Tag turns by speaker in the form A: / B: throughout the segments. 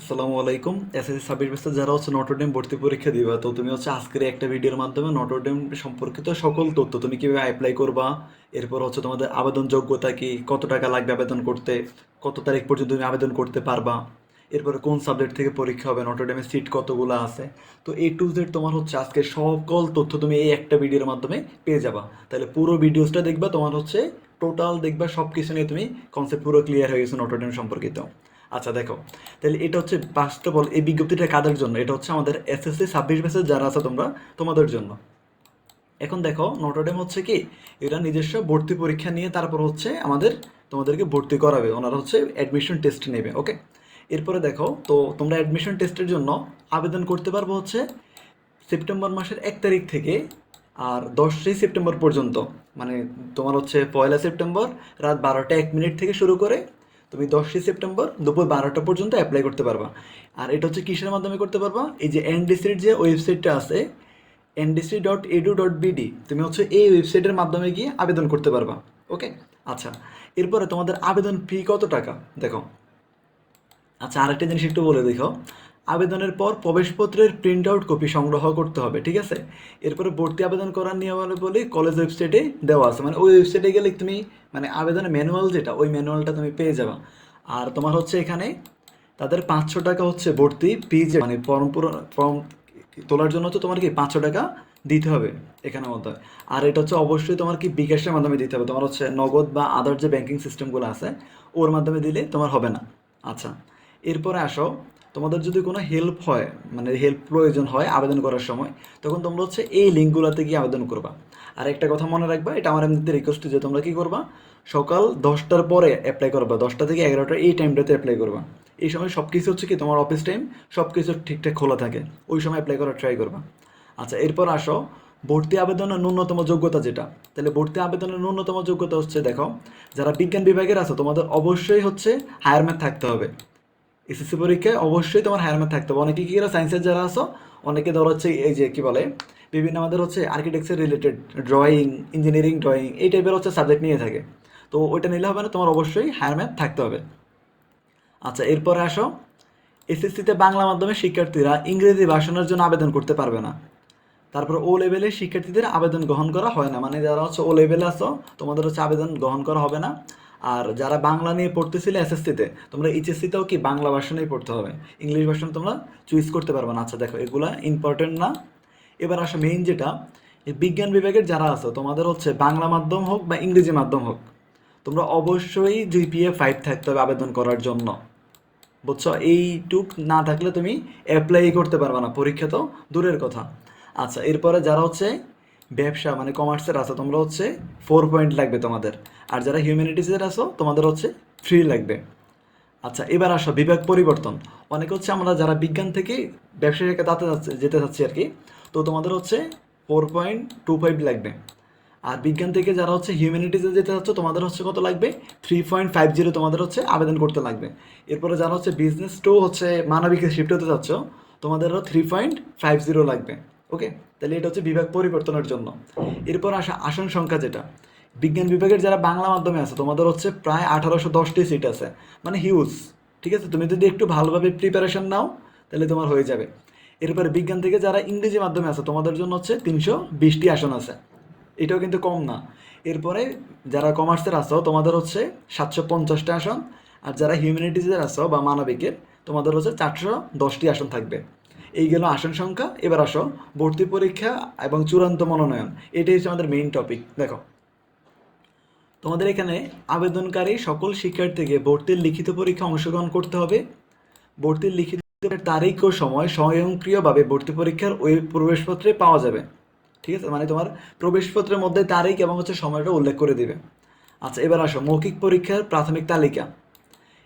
A: আসসালামু আলাইকুম। এসএসসি সাব্বির ব্যাচে যারা হচ্ছে নটরডেম ভর্তি পরীক্ষা দিবা, তো তুমি হচ্ছে আজকের একটা ভিডিওর মাধ্যমে নটরডেম সম্পর্কিত সকল তথ্য তুমি কিভাবে অ্যাপ্লাই করবা, এরপর হচ্ছে তোমাদের আবেদন যোগ্যতা কি, কত টাকা লাগবে আবেদন করতে, কত তারিখ পর্যন্ত তুমি আবেদন করতে পারবা, এরপরে কোন সাবজেক্ট থেকে পরীক্ষা হবে, নটরডেমের সিট কতগুলো আছে। তো A to Z তোমার হচ্ছে আজকে সকল তথ্য তুমি এই একটা ভিডিওর মাধ্যমে পেয়ে যাবা। তাহলে পুরো ভিডিওসটা দেখবা, তোমার হচ্ছে টোটাল দেখবা সব কিছু নিয়ে তুমি কনসেপ্ট পুরো ক্লিয়ার হয়ে গেছে নটরডেম সম্পর্কিত। আচ্ছা দেখো, তাহলে এটা হচ্ছে ফার্স্ট অফ অল এই বিজ্ঞপ্তিটা কাদের জন্য, এটা হচ্ছে আমাদের এসএসসি সাব্বির ব্যাচের যারা আছে তোমরা, তোমাদের জন্য। এখন দেখো নটরডেম হচ্ছে কি, এরা নিজস্ব ভর্তি পরীক্ষা নিয়ে তারপর হচ্ছে তোমাদেরকে ভর্তি করাবে, ওনারা হচ্ছে অ্যাডমিশন টেস্ট নেবে। ওকে, এরপরে দেখো, তো তোমরা অ্যাডমিশন টেস্টের জন্য আবেদন করতে পারবো হচ্ছে সেপ্টেম্বর মাসের 1 তারিখ থেকে আর 10ই সেপ্টেম্বর পর্যন্ত। মানে তোমার হচ্ছে 1লা সেপ্টেম্বর রাত 12টা 1 মিনিট থেকে শুরু করে তুমি 10ই সেপ্টেম্বর দুপুর 12টা পর্যন্ত অ্যাপ্লাই করতে পারবা। আর এটা হচ্ছে কিসের মাধ্যমে করতে পারবা, এই যে এনডিসির যে ওয়েবসাইটটা আছে, ndc.edu.bd, তুমি হচ্ছে এই ওয়েবসাইটের মাধ্যমে গিয়ে আবেদন করতে পারবা। ওকে, আচ্ছা, এরপরে তোমাদের আবেদন ফি কত টাকা দেখো। আচ্ছা, আরেকটা জিনিস একটু বলে দেখো, আবেদনের পর প্রবেশপত্রের প্রিন্ট আউট কপি সংগ্রহ করতে হবে, ঠিক আছে। এরপরে ভর্তি আবেদন করার নিয়ম বলে কলেজ ওয়েবসাইটে দেওয়া আছে, মানে ওই ওয়েবসাইটে গেলে তুমি মানে আবেদনের ম্যানুয়াল যেটা, ওই ম্যানুয়ালটা তুমি পেয়ে যাবা। আর তোমার হচ্ছে এখানে তাদের 500 টাকা হচ্ছে ভর্তি ফি, যে মানে ফর্ম তোলার জন্য হচ্ছে তোমার কি 500 টাকা দিতে হবে এখানের মধ্যে। আর এটা হচ্ছে অবশ্যই তোমার কি বিকাশের মাধ্যমে দিতে হবে, তোমার হচ্ছে নগদ বা আদার যে ব্যাংকিং সিস্টেমগুলো আছে ওর মাধ্যমে দিলে তোমার হবে না। আচ্ছা, এরপরে আসো, তোমাদের যদি কোনো হেল্প হয়, মানে হেল্প প্রয়োজন হয় আবেদন করার সময়, তখন তোমরা হচ্ছে এই লিঙ্কগুলোতে গিয়ে আবেদন করবা। আর একটা কথা মনে রাখবা, এটা আমার এমনিতে রিকোয়েস্ট, যে তোমরা কী করবা, সকাল 10টার পরে অ্যাপ্লাই করবা, 10টা থেকে 11টা এই টাইমটাতে অ্যাপ্লাই করবা। এই সময় সব কিছু হচ্ছে কি তোমার অফিস টাইম, সব কিছু ঠিকঠাক খোলা থাকে, ওই সময় অ্যাপ্লাই করার ট্রাই করবা। আচ্ছা, এরপর আসো ভর্তি আবেদনের ন্যূনতম যোগ্যতা যেটা, তাহলে ভর্তি আবেদনের ন্যূনতম যোগ্যতা হচ্ছে দেখো, যারা বিজ্ঞান বিভাগের আছো তোমাদের অবশ্যই হচ্ছে হায়ার ম্যাথ থাকতে হবে। এসএসসি পরীক্ষায় অবশ্যই তোমার হায়ার ম্যাথ থাকতে হবে। অনেকে কী করে, সায়েন্সের যারা আছো অনেকে ধরো হচ্ছে এই যে কী বলে, বিভিন্ন আমাদের হচ্ছে architecture related drawing, engineering drawing এই টাইপের হচ্ছে সাবজেক্ট নিয়ে থাকে, তো ওইটা নিলে হবে না, তোমার অবশ্যই হায়ার ম্যাথ থাকতে হবে। আচ্ছা, এরপরে আসো, এসএসসিতে বাংলা মাধ্যমের শিক্ষার্থীরা ইংরেজি ভাষণের জন্য আবেদন করতে পারবে না। তারপর ও লেভেলের শিক্ষার্থীদের আবেদন গ্রহণ করা হয় না, মানে যারা হচ্ছে ও লেভেলে আছো তোমাদের হচ্ছে আবেদন গ্রহণ করা হবে না। আর যারা বাংলা নিয়ে পড়তেছিলে এসএসসিতে, তোমরা এইচএসসিতেও কি বাংলা ভাষণেই পড়তে হবে, ইংলিশ ভাষণ তোমরা চুজ করতে পারবে না। আচ্ছা দেখো, এগুলা ইম্পর্টেন্ট না। এবার আসো মেইন যেটা, এই বিজ্ঞান বিভাগের যারা আছো তোমাদের হচ্ছে বাংলা মাধ্যম হোক বা ইংরেজি মাধ্যম হোক, তোমরা অবশ্যই GPA 5 থাকতে হবে আবেদন করার জন্য, বুঝছো। এইটুক না থাকলে তুমি অ্যাপ্লাই করতে পারবে না, পরীক্ষা তো দূরের কথা। আচ্ছা, এরপরে যারা হচ্ছে ব্যবসা মানে কমার্সের আছো তোমরা হচ্ছে 4 পয়েন্ট লাগবে তোমাদের। আর যারা হিউম্যানিটিসের আছো তোমাদের হচ্ছে 3 লাগবে। আচ্ছা, এবার আসো বিভাগ পরিবর্তন। অনেকে হচ্ছে আমরা যারা বিজ্ঞান থেকে ব্যবসা শাখায় যেতে চাচ্ছি আর কি, তো তোমাদের হচ্ছে 4.25 লাগবে। আর বিজ্ঞান থেকে যারা হচ্ছে হিউম্যানিটিসে যেতে চাচ্ছ তোমাদের হচ্ছে কত লাগবে, 3.50 তোমাদের হচ্ছে আবেদন করতে লাগবে। এরপরে যারা হচ্ছে বিজনেস টু হচ্ছে মানবিকে শিফট হতে চাচ্ছ, তোমাদেরও 3.50 লাগবে। ওকে, তাহলে এটা হচ্ছে বিভাগ পরিবর্তনের জন্য। এরপর আসন সংখ্যা যেটা, বিজ্ঞান বিভাগের যারা বাংলা মাধ্যমে আছে তোমাদের হচ্ছে প্রায় 1810টি সিট আছে, মানে হিউজ। ঠিক আছে, তুমি যদি একটু ভালোভাবে প্রিপারেশন নাও তাহলে তোমার হয়ে যাবে। এরপরে বিজ্ঞান থেকে যারা ইংরেজি মাধ্যমে আছে তোমাদের জন্য হচ্ছে 320টি আসন আছে, এটাও কিন্তু কম না। এরপরে যারা কমার্সের আছো তোমাদের হচ্ছে 750টা আসন। আর যারা হিউম্যানিটিজের আছো বা মানবিকের, তোমাদের হচ্ছে 410টি আসন থাকবে। এই গেল আসন সংখ্যা। এবার আসো ভর্তি পরীক্ষা এবং চূড়ান্ত মনোনয়ন, এটাই হচ্ছে আমাদের মেইন টপিক। দেখো, তোমাদের এখানে আবেদনকারী সকল শিক্ষার্থীকে ভর্তির লিখিত পরীক্ষা অংশগ্রহণ করতে হবে। ভর্তির লিখিত তারিখ ও সময় স্বয়ংক্রিয়ভাবে ভর্তি পরীক্ষার ওই প্রবেশপত্রে পাওয়া যাবে। ঠিক আছে, মানে তোমার প্রবেশপত্রের মধ্যে তারিখ এবং হচ্ছে সময়টা উল্লেখ করে দিবে। আচ্ছা, এবার আসো মৌখিক পরীক্ষার প্রাথমিক তালিকা।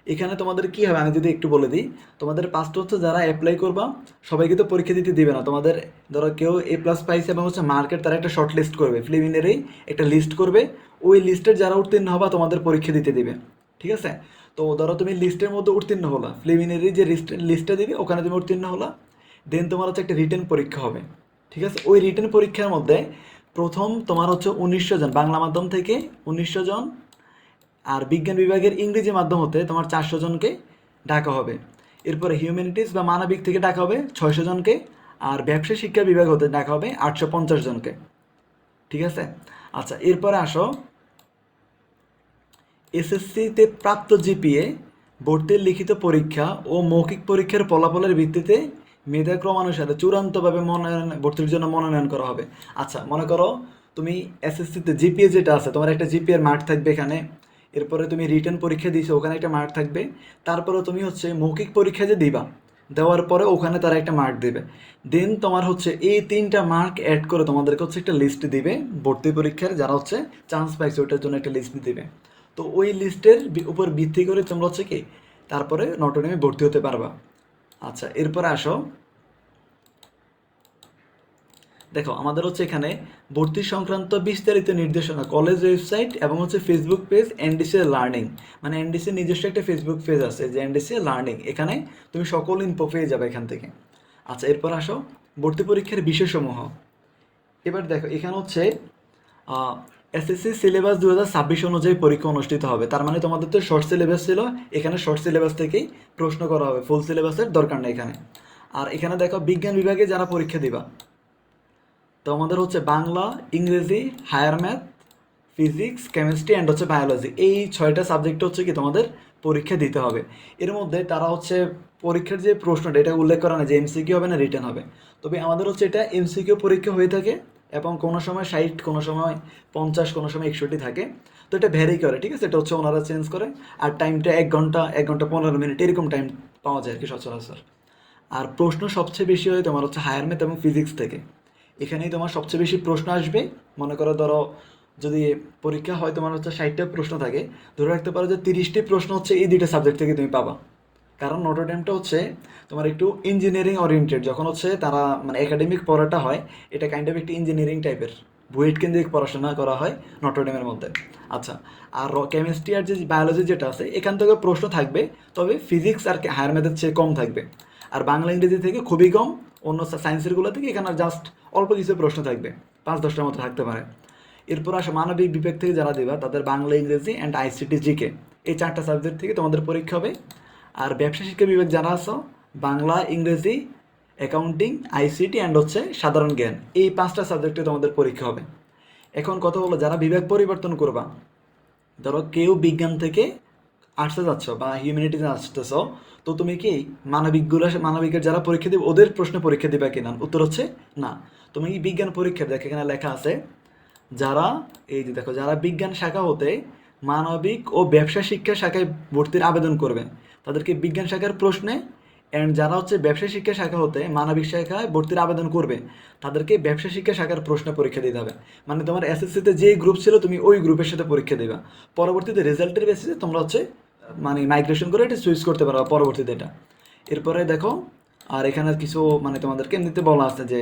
A: এখানে তোমাদের কি হবে আমি যদি একটু বলে দিই, তোমাদের পাঁচটা হচ্ছে যারা অ্যাপ্লাই করবা সবাইকে তো পরীক্ষা দিতে দিবে না। তোমাদের ধরো কেউ A+ পাইছে এবং হচ্ছে মার্কেট, তারা একটা শর্ট লিস্ট করবে, প্রিলিমিনারি একটা লিস্ট করবে, ওই লিস্টের যারা উত্তীর্ণ হবা তোমাদের পরীক্ষা দিতে দিবে। ঠিক আছে, তো ধরো তুমি লিস্টের মধ্যে উত্তীর্ণ হলা, প্রিলিমিনারি যে লিস্টটা দিবে ওখানে তুমি উত্তীর্ণ হলা, দেন তোমার হচ্ছে একটা রিটেন পরীক্ষা হবে। ঠিক আছে, ওই রিটেন পরীক্ষার মধ্যে প্রথম তোমার হচ্ছে 1900 জন বাংলা মাধ্যম থেকে, 1900 জন, আর বিজ্ঞান বিভাগের ইংরেজি মাধ্যম হতে তোমার 400 জনকে ডাকা হবে। এরপরে হিউম্যানিটিস বা মানবিক থেকে ডাকা হবে 600 জনকে, আর ব্যবসা শিক্ষা বিভাগ হতে ডাকা হবে 850 জনকে। ঠিক আছে। আচ্ছা, এরপরে আসো এসএসসিতে প্রাপ্ত জিপিএ, ভর্তির লিখিত পরীক্ষা ও মৌখিক পরীক্ষার ফলাফলের ভিত্তিতে মেধা ক্রমানুসারে চূড়ান্তভাবে ভর্তির জন্য মনোনয়ন করা হবে। আচ্ছা, মনে করো তুমি এসএসসিতে জিপিএ যেটা আছে, তোমার একটা জিপিএর মার্ক থাকবে এখানে, এরপরে তুমি রিটেন পরীক্ষা দিয়েছো, ওখানে একটা মার্ক থাকবে, তারপরে তুমি হচ্ছে মৌখিক পরীক্ষা যে দিবা, দেওয়ার পরে ওখানে তারা একটা মার্ক দেবে, দেন তোমার হচ্ছে এই 3টা মার্ক অ্যাড করে তোমাদেরকে হচ্ছে একটা লিস্ট দিবে ভর্তি পরীক্ষার, যারা হচ্ছে চান্স পাইছে ওটার জন্য একটা লিস্ট দিবে। তো ওই লিস্টের উপর ভিত্তি করে তোমরা হচ্ছে কি তারপরে নটরডেমে ভর্তি হতে পারবা। আচ্ছা, এরপরে আসো, দেখো আমাদের হচ্ছে এখানে ভর্তি সংক্রান্ত বিস্তারিত নির্দেশনা কলেজ ওয়েবসাইট এবং হচ্ছে ফেসবুক পেজ এনডিসি লার্নিং, মানে এনডিসির নিজস্ব একটা ফেসবুক পেজ আছে যে এনডিসি লার্নিং, এখানে তুমি সকল ইনফো পেয়ে যাবে এখান থেকে। আচ্ছা, এরপর আসো ভর্তি পরীক্ষার বিষয়সমূহ। এবার দেখো এখানে হচ্ছে এসএসসি সিলেবাস 2026 অনুযায়ী পরীক্ষা অনুষ্ঠিত হবে। তার মানে তোমাদের তো শর্ট সিলেবাস ছিল, এখানে শর্ট সিলেবাস থেকেই প্রশ্ন করা হবে, ফুল সিলেবাসের দরকার নেই এখানে। আর এখানে দেখো বিজ্ঞান বিভাগে যারা পরীক্ষা দিবা, তো আমাদের হচ্ছে বাংলা, ইংরেজি, higher math, physics, chemistry and হচ্ছে বায়োলজি, এই 6টা সাবজেক্ট হচ্ছে কি তোমাদের পরীক্ষা দিতে হবে। এর মধ্যে তারা হচ্ছে পরীক্ষার যে প্রশ্নটা এটা উল্লেখ করা না যে এমসিকিউ হবে না রিটেন হবে, তবে আমাদের হচ্ছে এটা এমসিকিউ পরীক্ষা হয়ে থাকে, এবং কোনো সময় 60, কোনো সময় 50, কোনো সময় 61 থাকে। তো এটা ভ্যারি করে, ঠিক আছে, এটা হচ্ছে ওনারা চেঞ্জ করে। আর টাইমটা 1 ঘন্টা, 1 ঘন্টা 15 মিনিট এরকম টাইম পাওয়া যায় আর কি সচরাচর। আর প্রশ্ন সবচেয়ে বেশি হয় তোমার হচ্ছে হায়ার ম্যাথ এবং ফিজিক্স থেকে, এখানেই তোমার সবচেয়ে বেশি প্রশ্ন আসবে। মনে করো ধরো যদি পরীক্ষা হয় তোমার হচ্ছে 60টা প্রশ্ন থাকে, ধরে রাখতে পারো যে 30টি প্রশ্ন হচ্ছে এই 2টা সাবজেক্ট থেকে তুমি পাবা। কারণ নটরডেমটা হচ্ছে তোমার একটু ইঞ্জিনিয়ারিং ওরিয়েন্টেড, যখন হচ্ছে তারা মানে একাডেমিক পড়াটা হয়, এটা কাইন্ড অফ একটি ইঞ্জিনিয়ারিং টাইপের বুয়েট কেন্দ্রিক পড়াশোনা করা হয় নটরডেমের মধ্যে। আচ্ছা, আর কেমিস্ট্রি আর যে বায়োলজি যেটা আছে এখান থেকে প্রশ্ন থাকবে, তবে ফিজিক্স আর হায়ার ম্যাথের চেয়ে কম থাকবে। আর বাংলা ইংরেজি থেকে খুবই কম, অন্য সায়েন্সেরগুলো থেকে এখানে জাস্ট অল্প কিছু প্রশ্ন থাকবে, 5-10টার মতো থাকতে পারে। এরপর আসো মানবিক বিভাগ থেকে যারা দেবা তাদের বাংলা, ইংরেজি অ্যান্ড আইসিটি, জিকে, এই 4টা সাবজেক্ট থেকে তোমাদের পরীক্ষা হবে। আর ব্যবসা শিক্ষা বিভাগ যারা আছো, বাংলা, ইংরেজি, অ্যাকাউন্টিং, আইসিটি অ্যান্ড হচ্ছে সাধারণ জ্ঞান, এই 5টা সাবজেক্টে তোমাদের পরীক্ষা হবে। এখন কথা হলো যারা বিভাগ পরিবর্তন করবা, ধরো কেউ বিজ্ঞান থেকে আর্টসে যাচ্ছ বা হিউম্যানিটিতে আসতেছ, তো তুমি কি মানবিকের যারা পরীক্ষা দিবে ওদের প্রশ্ন পরীক্ষা দিবা কিনা, উত্তর হচ্ছে না। তুমি কি বিজ্ঞান পরীক্ষা, দেখো এখানে লেখা আছে যারা, এই যে দেখো, যারা বিজ্ঞান শাখা হতে মানবিক ও ব্যবসা শিক্ষা শাখায় ভর্তির আবেদন করবে তাদেরকে বিজ্ঞান শাখার প্রশ্নে, অ্যান্ড যারা হচ্ছে ব্যবসা শিক্ষা শাখা হতে মানবিক শাখায় ভর্তির আবেদন করবে তাদেরকে ব্যবসা শিক্ষা শাখার প্রশ্ন পরীক্ষা দিতে হবে। মানে তোমার এসএসসিতে যে গ্রুপ ছিল তুমি ওই গ্রুপের সাথে পরীক্ষা দেবা, পরবর্তীতে রেজাল্টের বেসিসে তোমরা হচ্ছে মানে মাইগ্রেশন করে এটা সুইচ করতে পারো পরবর্তীতে এটা। এরপরে দেখো, আর এখানে কিছু মানে তোমাদেরকে এমনিতে বলা আছে যে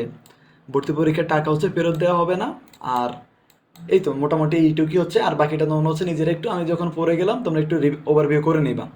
A: ভর্তি পরীক্ষার টাকা হচ্ছে ফেরত দেওয়া হবে না। আর এই তো মোটামুটি এইটুকুই হচ্ছে, আর বাকিটা তোমরা হচ্ছে নিজের একটু, আমি যখন পড়ে গেলাম তোমরা একটু ওভারভিউ করে নিবা।